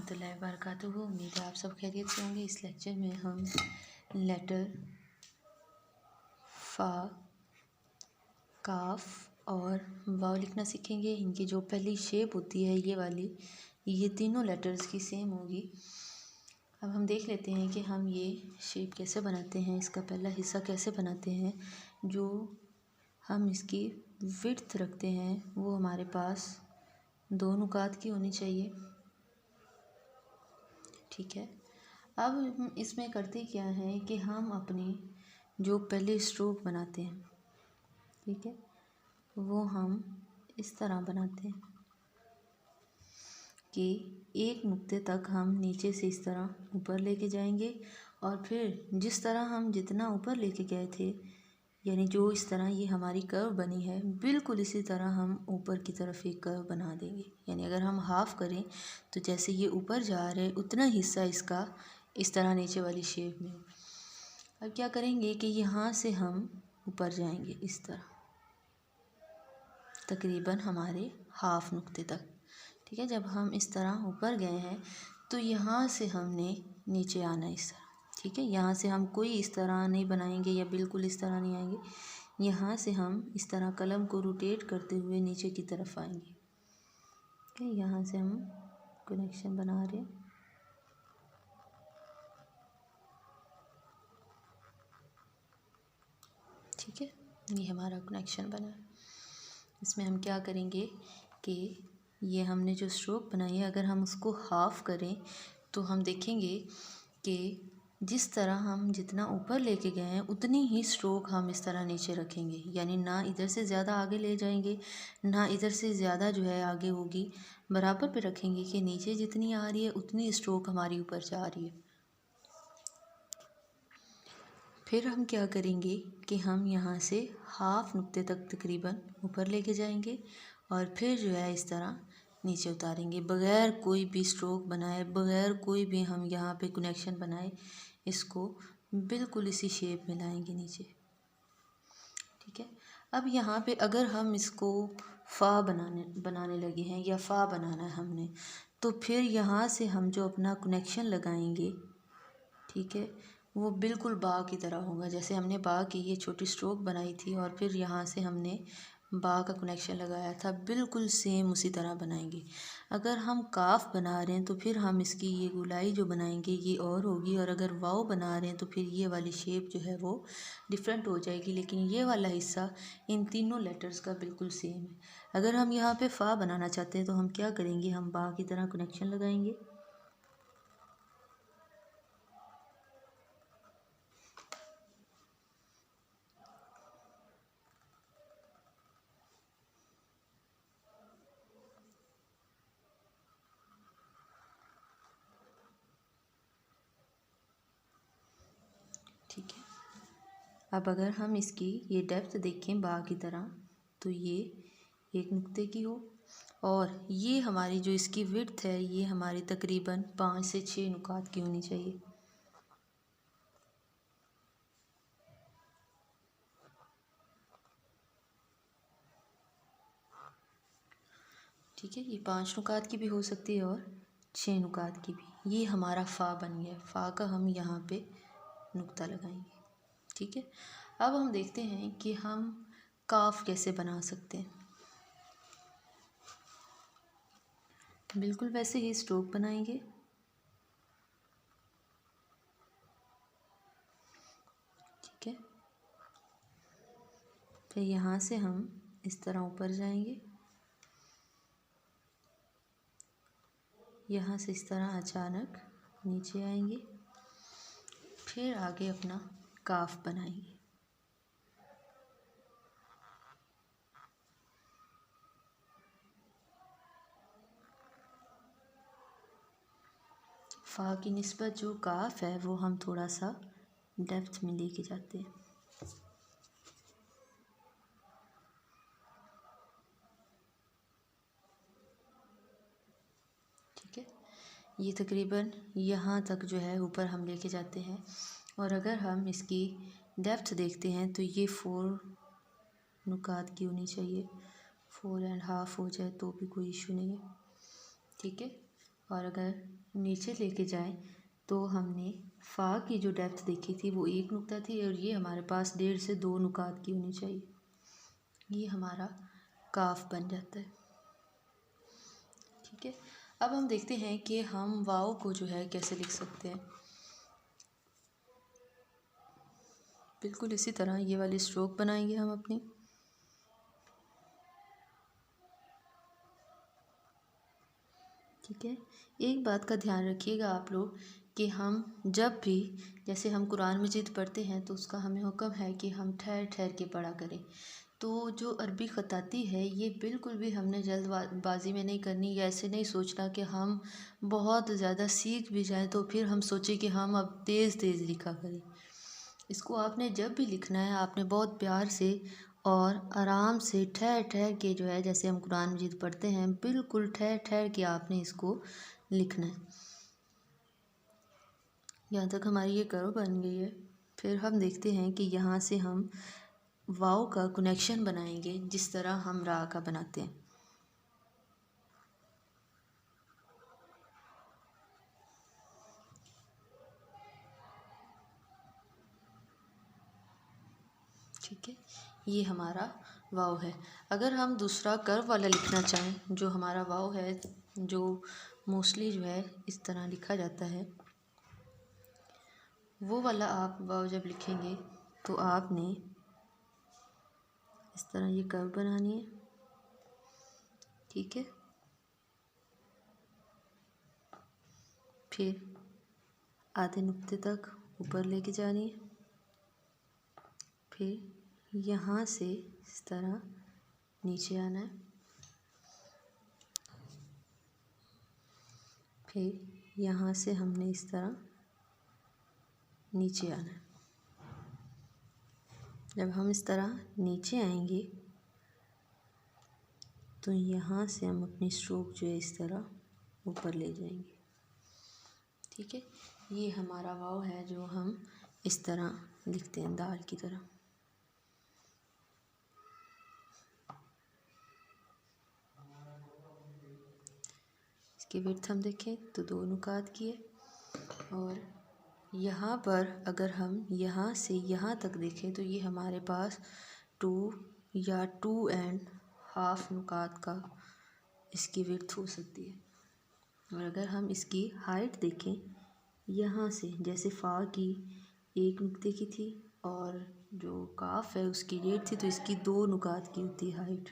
रहमतुल्लाहि व बरकातुहू। उम्मीद है आप सब खैरियत से होंगे। इस लेक्चर में हम लेटर फ़ा, काफ और वाव लिखना सीखेंगे। इनकी जो पहली शेप होती है ये वाली, ये तीनों लेटर्स की सेम होगी। अब हम देख लेते हैं कि हम ये शेप कैसे बनाते हैं, इसका पहला हिस्सा कैसे बनाते हैं। जो हम इसकी विड्थ रखते हैं वो हमारे पास 2 नुकात की होनी चाहिए, ठीक है। अब हम इसमें करते क्या है कि हम अपनी जो पहले स्ट्रोक बनाते हैं, ठीक है, वो हम इस तरह बनाते हैं कि एक नुक्ते तक हम नीचे से इस तरह ऊपर लेके जाएंगे और फिर जिस तरह हम जितना ऊपर लेके गए थे, यानी जो इस तरह ये हमारी कर्व बनी है, बिल्कुल इसी तरह हम ऊपर की तरफ एक कर्व बना देंगे। यानी अगर हम हाफ़ करें तो जैसे ये ऊपर जा रहे उतना हिस्सा इसका इस तरह नीचे वाली शेप में। अब क्या करेंगे कि यहाँ से हम ऊपर जाएंगे इस तरह, तकरीबन हमारे हाफ नुक्ते तक, ठीक है। जब हम इस तरह ऊपर गए हैं तो यहाँ से हमने नीचे आना इस तरह, ठीक है। यहाँ से हम कोई इस तरह नहीं बनाएंगे या बिल्कुल इस तरह नहीं आएंगे। यहाँ से हम इस तरह कलम को रोटेट करते हुए नीचे की तरफ आएंगे, ठीक है। यहाँ से हम कनेक्शन बना रहे हैं, ठीक है। ये हमारा कनेक्शन बना है। इसमें हम क्या करेंगे कि ये हमने जो स्ट्रोक बनाई है, अगर हम उसको हाफ़ करें तो हम देखेंगे कि जिस तरह हम जितना ऊपर लेके गए हैं उतनी ही स्ट्रोक हम इस तरह नीचे रखेंगे। यानी ना इधर से ज़्यादा आगे ले जाएंगे, ना इधर से ज़्यादा जो है आगे होगी। बराबर पे रखेंगे कि नीचे जितनी आ रही है उतनी स्ट्रोक हमारी ऊपर जा रही है। फिर हम क्या करेंगे कि हम यहाँ से हाफ नुक्ते तक तकरीबन ऊपर लेके जाएंगे और फिर जो है इस तरह नीचे उतारेंगे, बग़ैर कोई भी स्ट्रोक बनाए, बग़ैर कोई भी हम यहाँ पे कनेक्शन बनाए। इसको बिल्कुल इसी शेप में लाएंगे नीचे, ठीक है। अब यहाँ पे अगर हम इसको फ़ा बनाने लगे हैं या फ़ा बनाना है हमने, तो फिर यहाँ से हम जो अपना कनेक्शन लगाएंगे, ठीक है, वो बिल्कुल बा की तरह होगा। जैसे हमने बा की ये छोटी स्ट्रोक बनाई थी और फिर यहाँ से हमने बा का कनेक्शन लगाया था, बिल्कुल सेम उसी तरह बनाएंगे। अगर हम काफ बना रहे हैं तो फिर हम इसकी ये गोलाई जो बनाएंगे ये और होगी, और अगर वाव बना रहे हैं तो फिर ये वाली शेप जो है वो डिफरेंट हो जाएगी। लेकिन ये वाला हिस्सा इन तीनों लेटर्स का बिल्कुल सेम है। अगर हम यहाँ पे फ़ा बनाना चाहते हैं तो हम क्या करेंगे, हम बा की तरह कनेक्शन लगाएंगे, ठीक है। अब अगर हम इसकी ये डेप्थ देखें बा की तरह, तो ये एक नुक्ते की हो और ये हमारी जो इसकी विड्थ है ये हमारी तकरीबन 5 से 6 नुकात की होनी चाहिए, ठीक है। ये 5 नुकात की भी हो सकती है और 6 नुकात की भी। ये हमारा फ़ा बन गया। फ़ा का हम यहाँ पे नुक्ता लगाएंगे, ठीक है। अब हम देखते हैं कि हम काफ कैसे बना सकते हैं। बिल्कुल वैसे ही स्ट्रोक बनाएंगे, ठीक है। फिर यहाँ से हम इस तरह ऊपर जाएंगे, यहाँ से इस तरह अचानक नीचे आएंगे, फिर आगे अपना काफ बनाएंगे। फ़ा की निस्बत जो काफ है वो हम थोड़ा सा डेप्थ में लेके जाते हैं, ठीक है। ये तकरीबन यहाँ तक जो है ऊपर हम लेके जाते हैं। और अगर हम इसकी डेप्थ देखते हैं तो ये 4 नुकात की होनी चाहिए। 4.5 हो जाए तो भी कोई इशू नहीं है, ठीक है। और अगर नीचे लेके जाएं तो हमने फ़ा की जो डेप्थ देखी थी वो 1 नुक्ता थी और ये हमारे पास 1.5 से 2 नुकात की होनी चाहिए। ये हमारा काफ बन जाता है। ठीक है, अब हम देखते हैं कि हम वाव को जो है कैसे लिख सकते हैं। बिल्कुल इसी तरह ये वाली स्ट्रोक बनाएंगे हम अपनी। ठीक है, एक बात का ध्यान रखिएगा आप लोग कि हम जब भी, जैसे हम कुरान मजीद पढ़ते हैं तो उसका हमें हुक्म है कि हम ठहर ठहर के पढ़ा करें। तो जो अरबी ख़ताती है ये बिल्कुल भी हमने जल्दबाजी में नहीं करनी, या ऐसे नहीं सोचना कि हम बहुत ज़्यादा सीख भी जाएं तो फिर हम सोचें कि हम अब तेज़ तेज़ लिखा करें। इसको आपने जब भी लिखना है आपने बहुत प्यार से और आराम से ठहर ठहर के जो है, जैसे हम कुरान मजीद पढ़ते हैं बिल्कुल ठहर ठहर के आपने इसको लिखना है। यहाँ तक हमारी ये कर्व बन गई है। फिर हम देखते हैं कि यहाँ से हम वाव का कनेक्शन बनाएंगे जिस तरह हम रा का बनाते हैं। ठीक है, ये हमारा वाव है। अगर हम दूसरा कर्व वाला लिखना चाहें, जो हमारा वाव है, जो मोस्टली जो है इस तरह लिखा जाता है, वो वाला आप वाव जब लिखेंगे तो आपने इस तरह ये कर्व बनानी है। ठीक है, फिर आधे नुक्ते तक ऊपर लेके जानी है, फिर यहाँ से इस तरह नीचे आना है, फिर यहाँ से हमने इस तरह नीचे आना है। जब हम इस तरह नीचे आएंगे तो यहाँ से हम अपनी स्ट्रोक जो है इस तरह ऊपर ले जाएंगे। ठीक है, ये हमारा वाव है जो हम इस तरह लिखते हैं दाल की तरह। इसकी विड्थ हम देखें तो 2 नुकात की है, और यहाँ पर अगर हम यहाँ से यहाँ तक देखें तो ये हमारे पास 2 या 2.5 नुकात का इसकी विड्थ हो सकती है। और अगर हम इसकी हाइट देखें, यहाँ से जैसे फ़ा की 1 नुक्ते की थी और जो काफ है उसकी 1.5 थी, तो इसकी 2 नुकात की होती है हाइट।